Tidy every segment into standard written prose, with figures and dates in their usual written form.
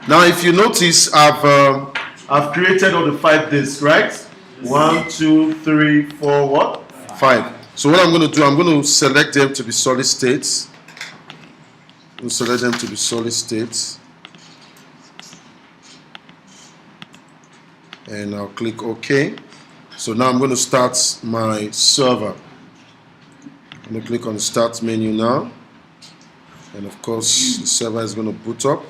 Now, if you notice, I've created all the 5 disks, right? 1, 2, 3, 4, what? 5. So what I'm going to do, I'm going to select them to be solid states. We'll select them to be solid states. And I'll click OK. So now I'm going to start my server. I'm going to click on the Start menu now. And of course, the server is going to boot up.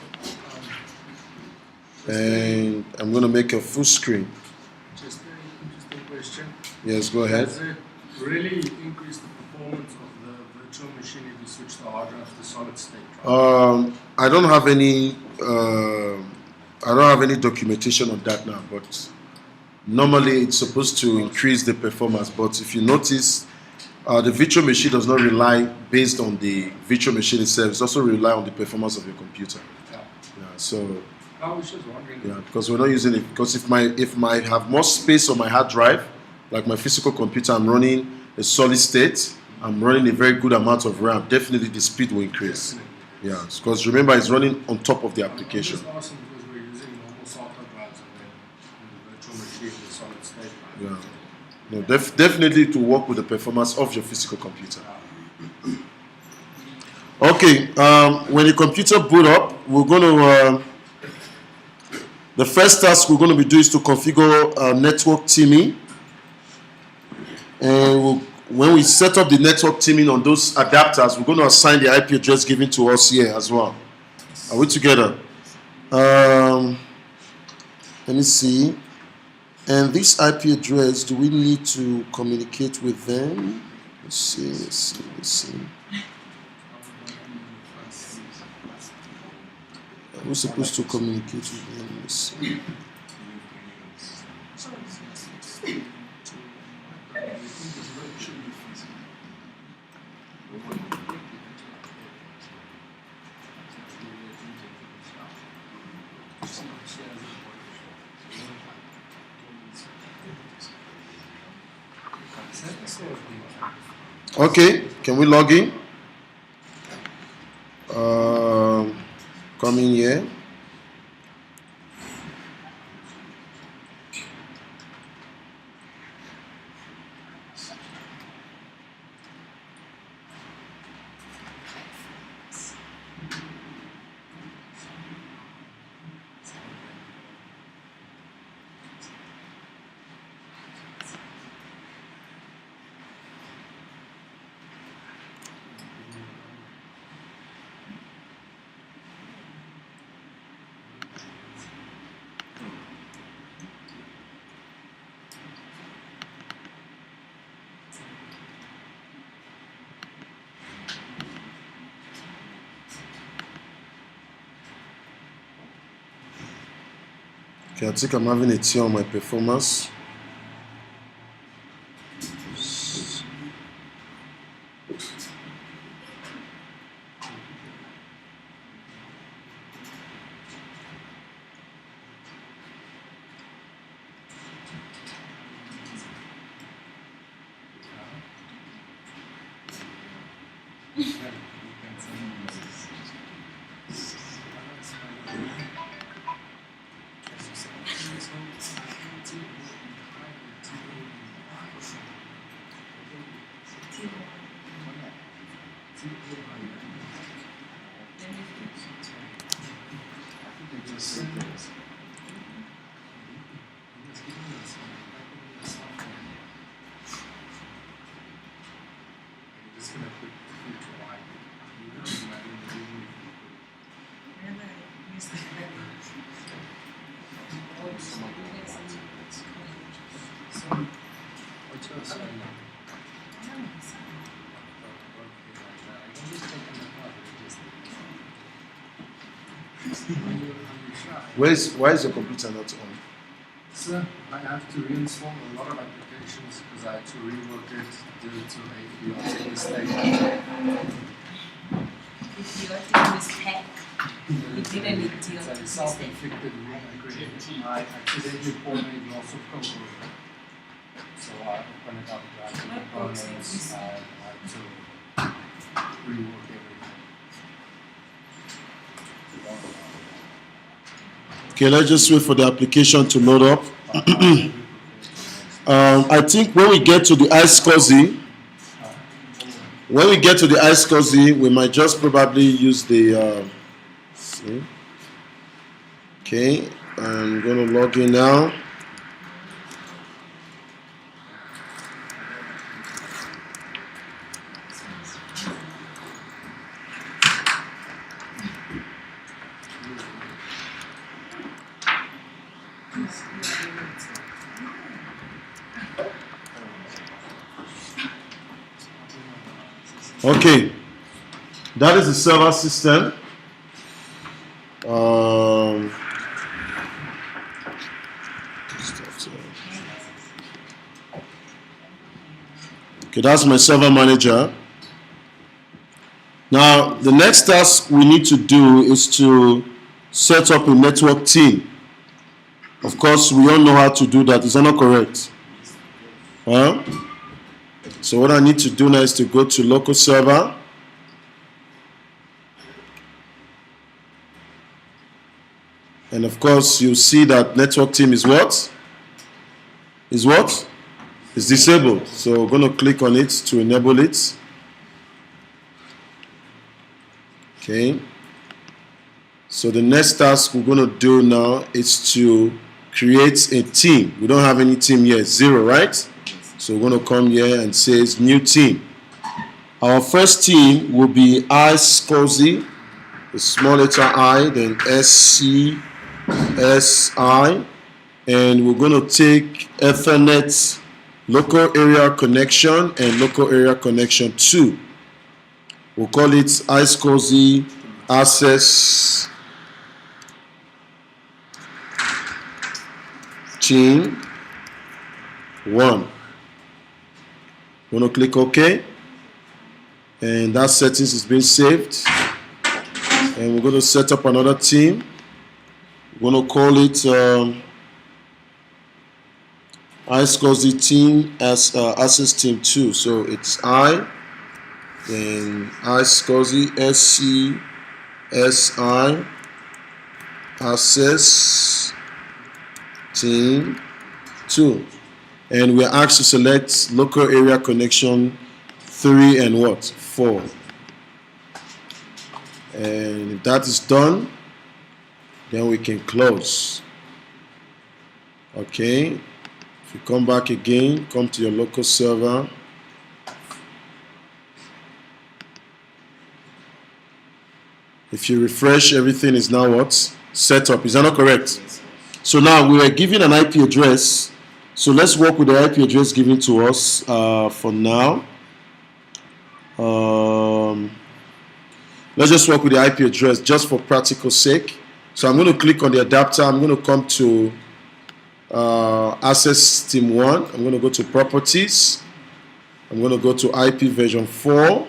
And I'm going to make a full screen. Just an interesting question. Yes, go ahead. Does it really increase the performance of the virtual machine if you switch the hard drive to solid state drive? I don't have any documentation on that now, but normally it's supposed to increase the performance. But if you notice, the virtual machine does not rely based on the virtual machine itself. It also rely on the performance of your computer. Yeah. So. I was just wondering. Yeah, because we're not using it. Because if I have more space on my hard drive, like my physical computer, I'm running a solid state. I'm running a very good amount of RAM. Definitely, the speed will increase. Definitely. Yeah, because remember, it's running on top of the application. It's awesome because we're using normal software drives and then the virtual machine is solid state drive. Yeah. No, definitely to work with the performance of your physical computer. Okay, when the computer boot up, we're going to. The first task we're going to be doing is to configure network teaming. And when we set up the network teaming on those adapters, we're going to assign the IP address given to us here as well. Are we together? Let me see. And this IP address, do we need to communicate with them? Let's see. We're supposed to communicate with them. Let's see. Okay, can we log in? Come in here. Okay, I think I'm having a tear on my performance. Why is your computer not on? Sir, I have to reinstall a lot of applications because I had to rework it due to a chaotic mistake. If you are this hack, you didn't need to. It's a self-inflicted wound I created. I accidentally poured a glass of Coke over it. So I opened it up, I had to components, I had to rework everything. Okay, let's just wait for the application to load up. I think when we get to the iSCSI, we might just probably use the. Okay, I'm going to log in now. Okay, that is the server system. Okay, that's my server manager. Now, the next task we need to do is to set up a network team. Of course, we all know how to do that. Is that not correct? Huh? So what I need to do now is to go to local server. And of course, you see that network team is what? Is what? Is disabled. So we're going to click on it to enable it. Okay. So the next task we're going to do now is to create a team. We don't have any team yet, 0, right? So we're going to come here and say new team. Our first team will be iSCSI, the small letter I, then SCSI, and we're going to take Ethernet local area connection and local area connection 2. We'll call it iSCSI access team 1. We're going to click OK, and that settings is being saved, and we're going to set up another team. We're going to call it iSCSI team as access team 2. So it's I, then iSCSI SCSI access team 2. And we're asked to select local area connection 3 and what? 4. And if that is done, then we can close. Okay. If you come back again, come to your local server. If you refresh, everything is now what? Set up. Is that not correct? So now we are given an IP address. So let's work with the IP address given to us for now. Let's just work with the IP address just for practical sake. So I'm going to click on the adapter. I'm going to come to access team 1. I'm going to go to properties. I'm going to go to IP version 4,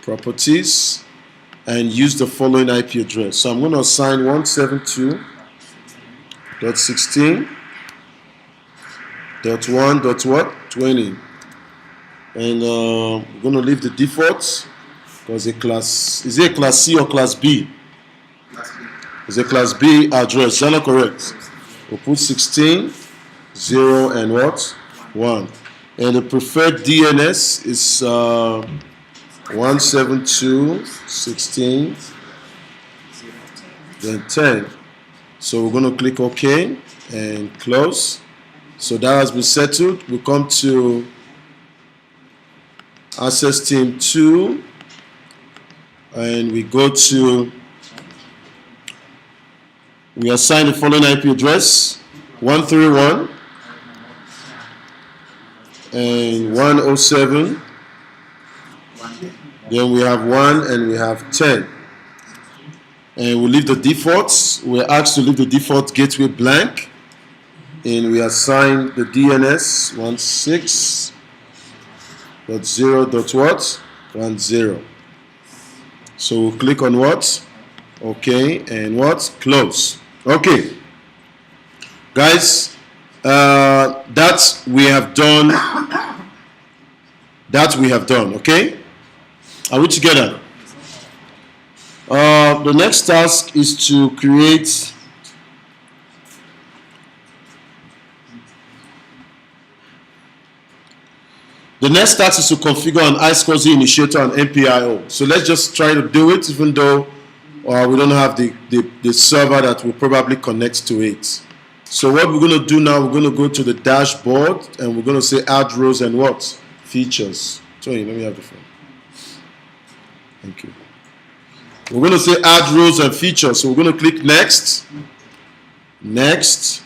properties, and use the following IP address. So I'm going to assign 172.16.1.20, and I'm going to leave the default because a class, is it a class C or class B? It's a class B address. Is that not correct? We'll put 16, 0, and what? 1. And the preferred DNS is 172.16, then 10. So we're going to click OK and close. So that has been settled. We come to access team 2, and we go to, we assign the following IP address, 131 and 107. Then we have 1 and we have 10. And we leave the defaults. We're asked to leave the default gateway blank. And we assign the DNS 16.0.10. So we'll click on what? Okay, and what? Close. Okay. Guys, that we have done. Okay? Are we together? The next task is to create The next task is to configure an iSCSI initiator and MPIO. So let's just try to do it, even though we don't have the server that will probably connect to it. So what we're going to do now, we're going to go to the dashboard and we're going to say add rows and what? Features. Sorry, let me have the phone. Thank you. We're going to say add rows and features. So we're going to click next. Next.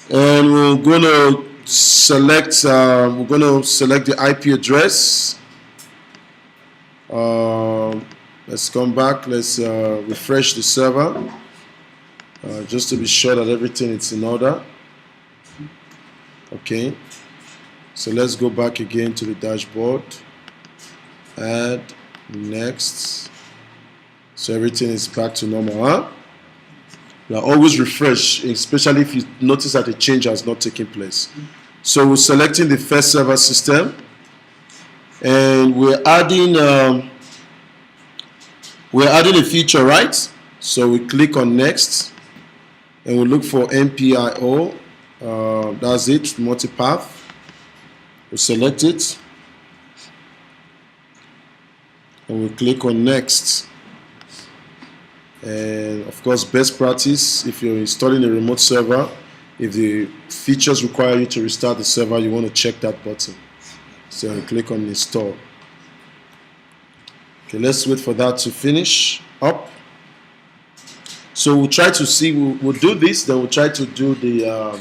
And we're going to select the IP address. Let's come back. Let's refresh the server just to be sure that everything is in order. Okay. So let's go back again to the dashboard. Add next. So everything is back to normal, huh? You are always refresh, especially if you notice that a change has not taken place. So we're selecting the first server system, and we're adding a feature, right? So we click on next, and we look for MPIO. That's it, multipath. We select it, and we click on next. And of course, best practice, if you're installing a remote server, if the features require you to restart the server, you want to check that button. So you click on install. Okay, let's wait for that to finish up. So we'll try to see, we'll do this, then we'll try to do the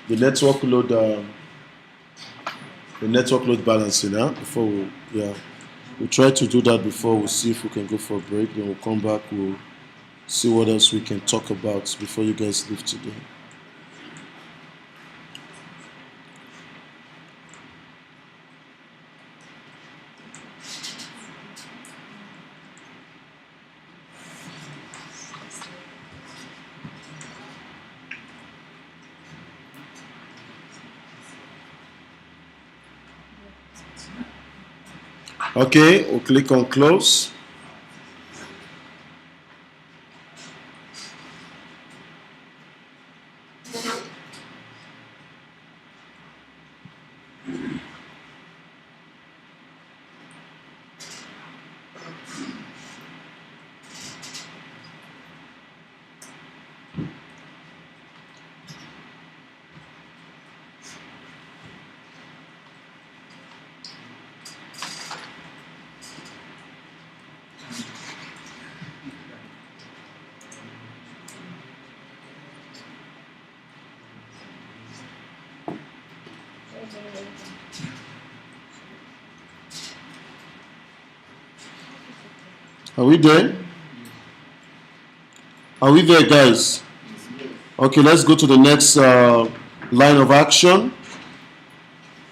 network load balancing, before we'll try to do that before we'll see if we can go for a break. Then we'll come back, we'll see what else we can talk about before you guys leave today. Okay, we'll click on close. Are we there? Are we there, guys? Okay, let's go to the next line of action.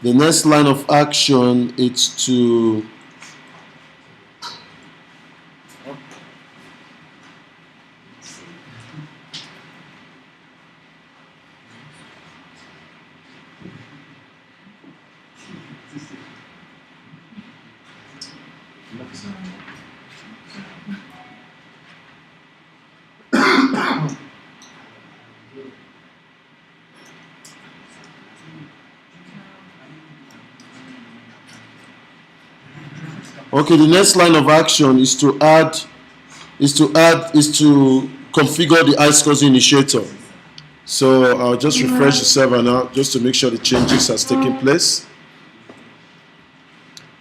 The next line of action is to okay, the next line of action is to configure the iSCSI initiator. So I'll just refresh the server now just to make sure the changes has taken place.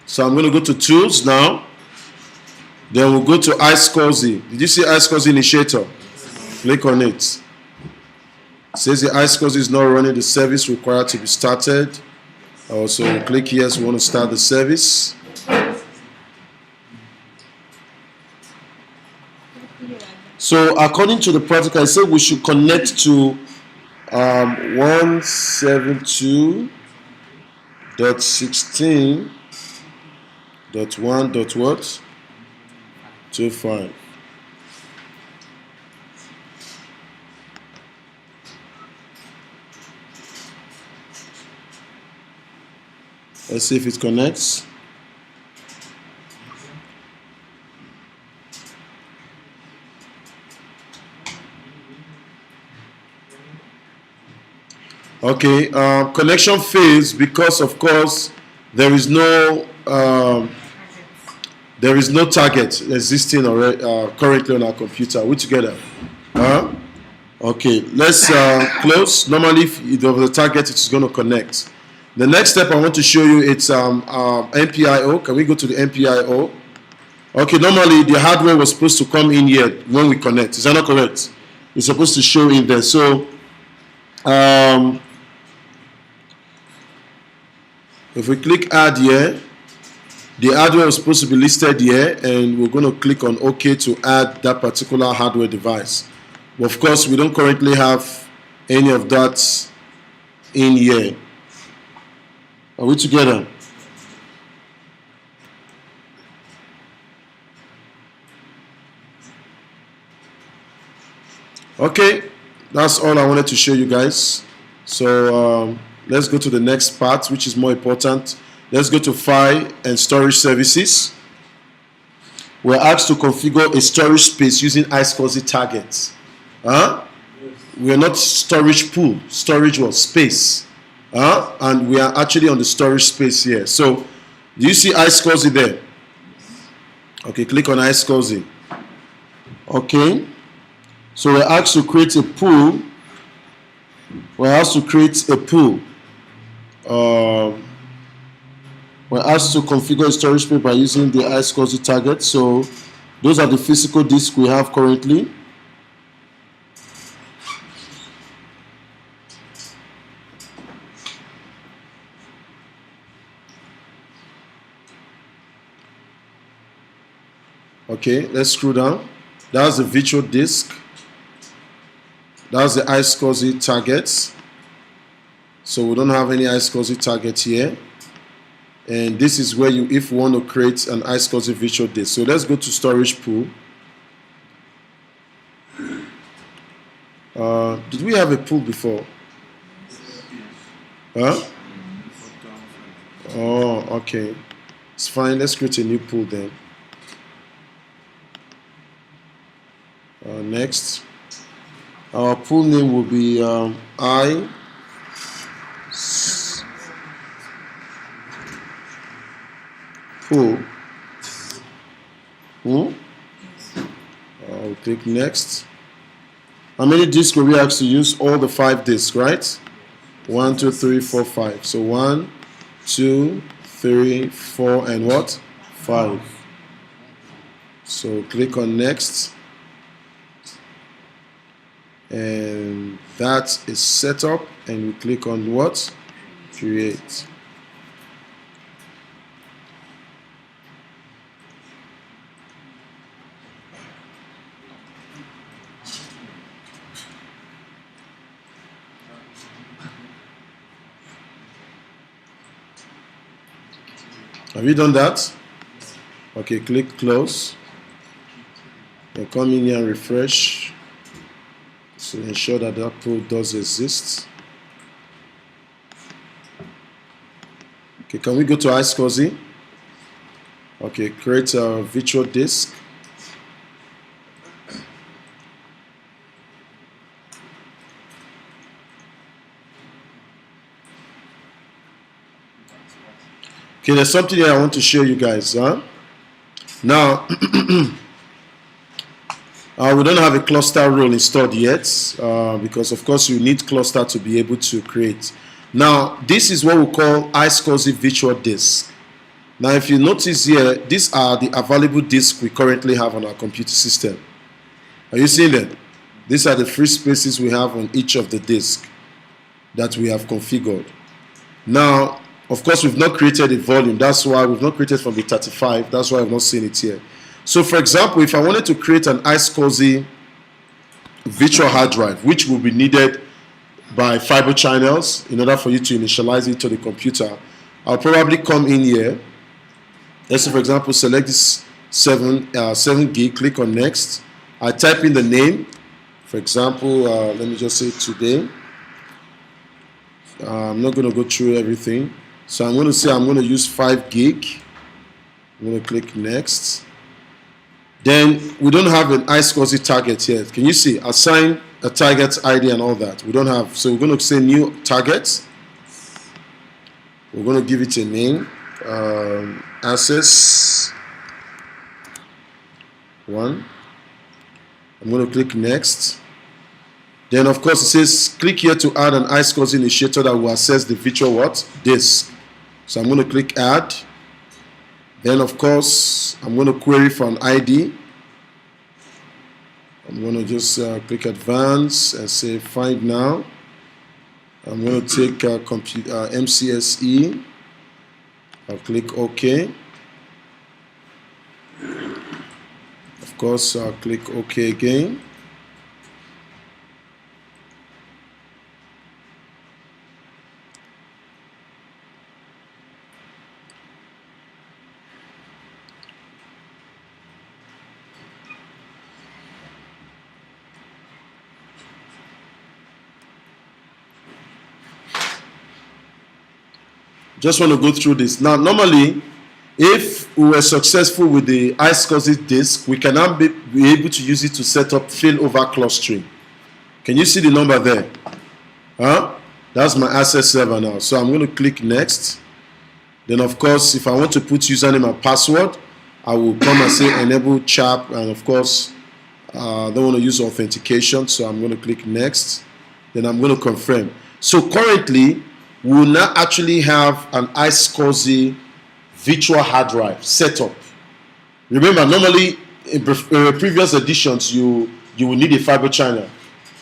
So I'm going to go to tools now. Then we'll go to iSCSI. Did you see iSCSI initiator? Click on it. It says the iSCSI is not running the service required to be started. Also, we'll click here, so we want to start the service. So according to the protocol, I said we should connect to 172.16.1.what? 25. Let's see if it connects. Okay, connection fails because, of course, there is no target existing already, currently on our computer. Are we together? Okay, let's close. Normally, if you have the target, it's going to connect. The next step I want to show you, it's MPIO. Can we go to the MPIO? Okay, normally the hardware was supposed to come in here when we connect. Is that not correct? It's supposed to show in there. So, if we click add here, the hardware is supposed to be listed here, and we're going to click on OK to add that particular hardware device. But of course, we don't currently have any of that in here. Are we together? Okay, that's all I wanted to show you guys. So let's go to the next part, which is more important. Let's go to File and Storage Services. We're asked to configure a storage space using iSCSI targets. We are not storage pool. Storage was space. And we are actually on the storage space here. So, do you see iSCSI there? Okay, click on iSCSI. Okay. So we're asked to create a pool. We're asked to create a pool. We're asked to configure a storage space by using the iSCSI target. So those are the physical disks we have currently. Okay, let's scroll down. That's the virtual disk. That's the iSCSI targets. So we don't have any iSCSI target here. And this is where you, if you want to create an iSCSI virtual disk. So let's go to storage pool. Did we have a pool before? Huh? Oh, okay. It's fine. Let's create a new pool then. Next. Our pool name will be pool. I'll click next. How many disks will we asked to use? All the 5 disks, right? 1, 2, 3, 4, 5. So 1, 2, 3, 4, and what? 5. So click on next. And that is set up, and we click on what? Create. Have you done that? Okay, click close. Then come in here and refresh. So ensure that that pool does exist. Okay, can we go to iSCSI? Okay, create a virtual disk. Okay, there's something here I want to show you guys. Now, we don't have a cluster role installed yet because, of course, you need cluster to be able to create. Now, this is what we call iSCSI virtual disk. Now, if you notice here, these are the available disks we currently have on our computer system. Are you seeing them? These are the free spaces we have on each of the disks that we have configured. Now, of course, we've not created a volume. That's why we've not created from the 35. That's why I've not seen it here. So, for example, if I wanted to create an iSCSI virtual hard drive, which will be needed by fiber channels in order for you to initialize it to the computer, I'll probably come in here. Let's say, for example, select this 7 gig, click on next. I type in the name. For example, let me just say today. I'm not going to go through everything. So I'm going to say I'm going to use 5 gig. I'm going to click next. Then we don't have an iSCSI target yet. Can you see? Assign a target ID and all that. We don't have. So we're going to say new target. We're going to give it a name. access 1. I'm going to click next. Then of course it says click here to add an iSCSI initiator that will access the virtual what? Disk. So I'm going to click add. Then of course I'm going to query for an ID. I'm going to just click advance and say find now. I'm going to take MCSE. I'll click OK. Of course, I'll click OK again. Just want to go through this. Now, normally, if we were successful with the iSCSI disk, we can now be able to use it to set up failover clustering. Can you see the number there? Huh? That's my access server now. So I'm going to click next. Then, of course, if I want to put username and password, I will come and say enable CHAP. And, of course, I don't want to use authentication. So I'm going to click next. Then I'm going to confirm. So currently, we will now actually have an iSCSI virtual hard drive set up. Remember, normally in previous editions, you will need a fiber channel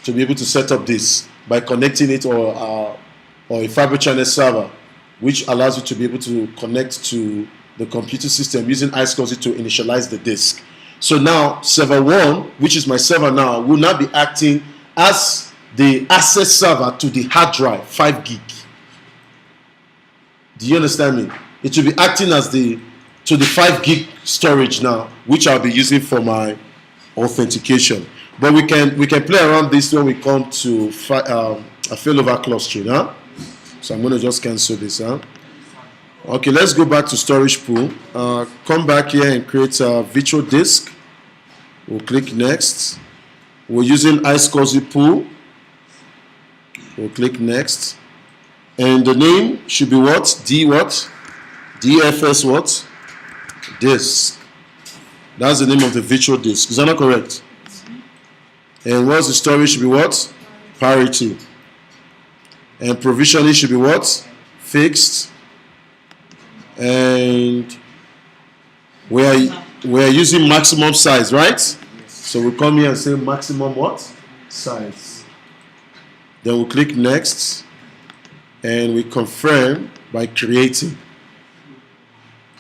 to be able to set up this by connecting it or a fiber channel server, which allows you to be able to connect to the computer system using iSCSI to initialize the disk. So now server 1, which is my server now, will now be acting as the access server to the hard drive, 5 gig. Do you understand me? It will be acting as to the 5 gig storage now, which I'll be using for my authentication. But we can play around this when we come to a failover clustering. Huh? So I'm going to just cancel this. Huh? Okay, let's go back to storage pool. Come back here and create a virtual disk. We'll click next. We're using iSCSI pool. We'll click next. And the name should be what? DFS what? Disk. That's the name of the virtual disk. Is that not correct? And what's the storage should be what? Parity. And provisioning should be what? Fixed. And we are using maximum size, right? So we come here and say maximum what? Size. Then we click next. And we confirm by creating.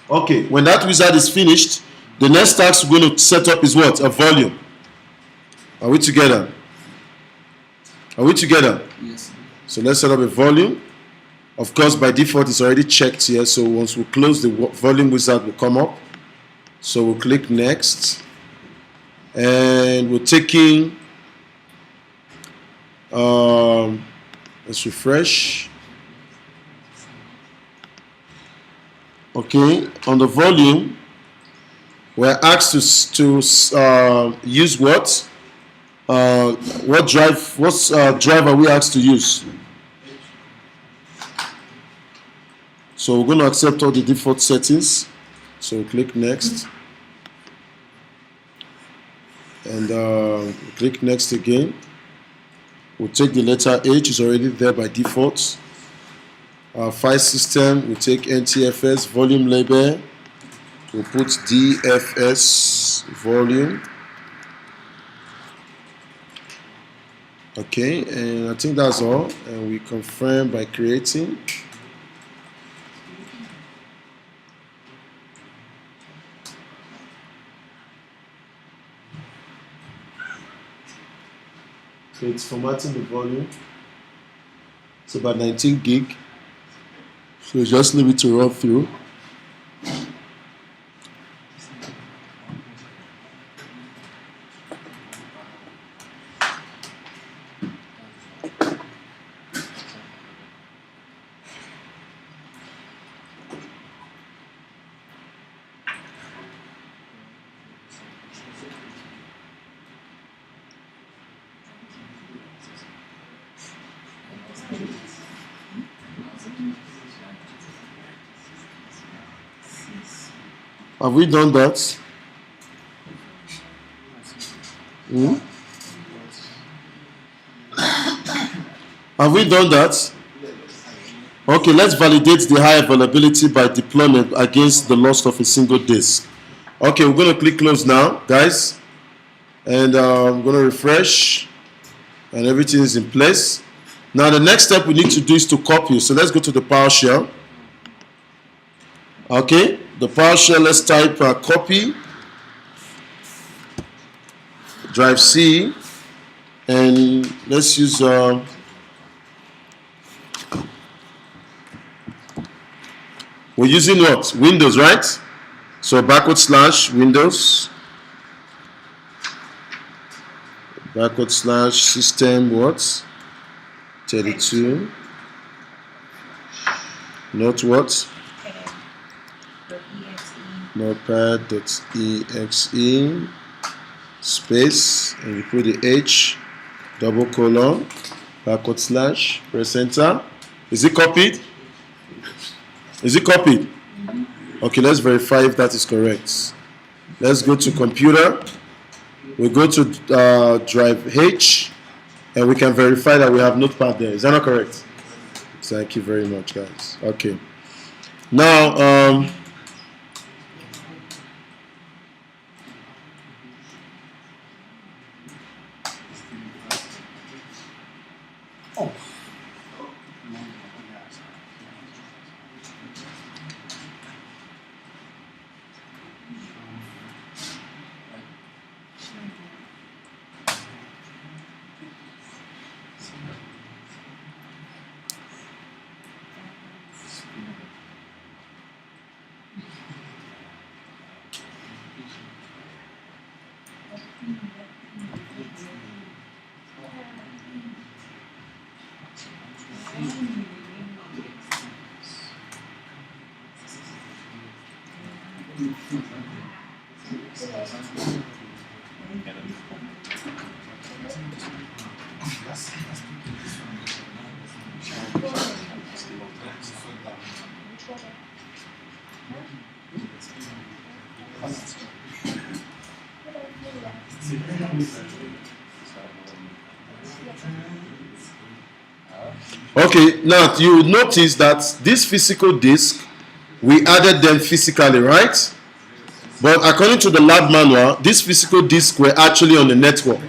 Okay, when that wizard is finished, the next task we're going to set up is what? A volume. Are we together? Are we together? Yes. So let's set up a volume. Of course, by default, it's already checked here. So once we close, the volume wizard will come up. So we'll click next. And we're taking, let's refresh. Okay, on the volume, we're asked to use what? What drive are we asked to use? So we're going to accept all the default settings. So we'll click next. And click next again. We'll take the letter H, is already there by default. File system, we take NTFS volume label, we'll put DFS volume. Okay, and I think that's all. And we confirm by creating. So it's formatting the volume. It's about 19 gig. So just leave it to run through. Have we done that? Hmm? Have we done that? Okay, let's validate the high availability by deployment against the loss of a single disk. Okay, we're going to click close now, guys. And I'm going to refresh. And everything is in place. Now the next step we need to do is to copy. So let's go to the PowerShell. Okay, the PowerShell, let's type copy, drive C, and let's use we're using what? Windows, right? So /Windows /system what? 32 not what? Notepad.exe space, and you put the H /, press enter. Is it copied? Is it copied? Okay, let's verify if that is correct. Let's go to computer. We go to drive H, and we can verify that we have Notepad there. Is that not correct? Thank you very much, guys. Okay. Now, okay, now you will notice that this physical disk, we added them physically, right? But according to the lab manual, these physical disks were actually on the network.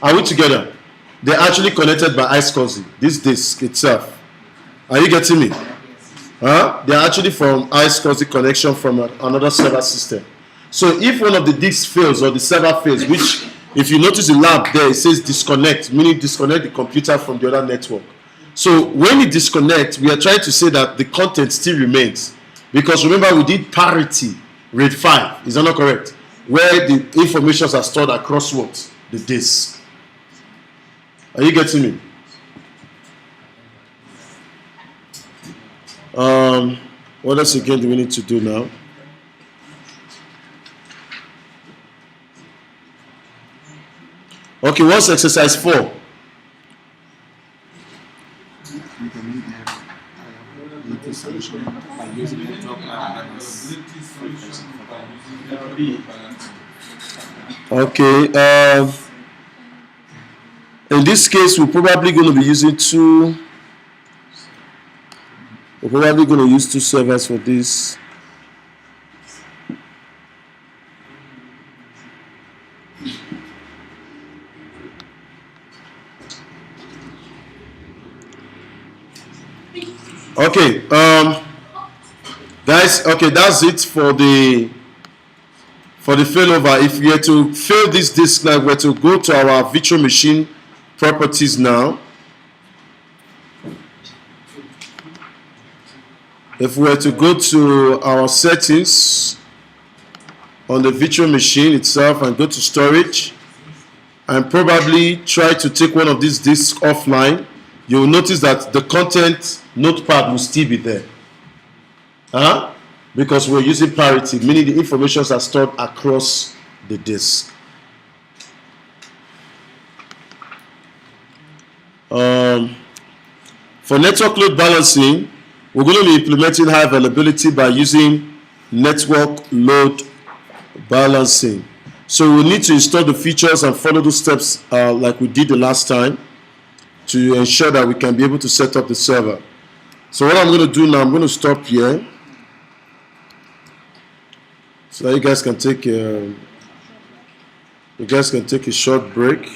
Are we together? They're actually connected by iSCSI, this disk itself. Are you getting me? Huh? They're actually from iSCSI connection from another server system. So if one of the disks fails or the server fails, which if you notice the lab there, it says disconnect, meaning disconnect the computer from the other network. So when it disconnects, we are trying to say that the content still remains. Because remember, we did parity, RAID 5, is that not correct? Where the information are stored across what? The disk. Are you getting me? What else again do we need to do now? Okay, what's exercise 4? Okay, in this case, we're probably going to be using two. We're probably going to use two servers for this. Okay, guys. Okay, that's it for the failover. If we are to fail this disk, now we're to go to our virtual machine properties now. If we were to go to our settings on the virtual machine itself and go to storage and probably try to take one of these disks offline, you will notice that the content notepad will still be there. Huh? Because we're using parity, meaning the information are stored across the disk. For network load balancing, we're going to be implementing high availability by using network load balancing. So we need to install the features and follow those steps like we did the last time to ensure that we can be able to set up the server. So what I'm going to do now, I'm going to stop here so that you guys can take a short break.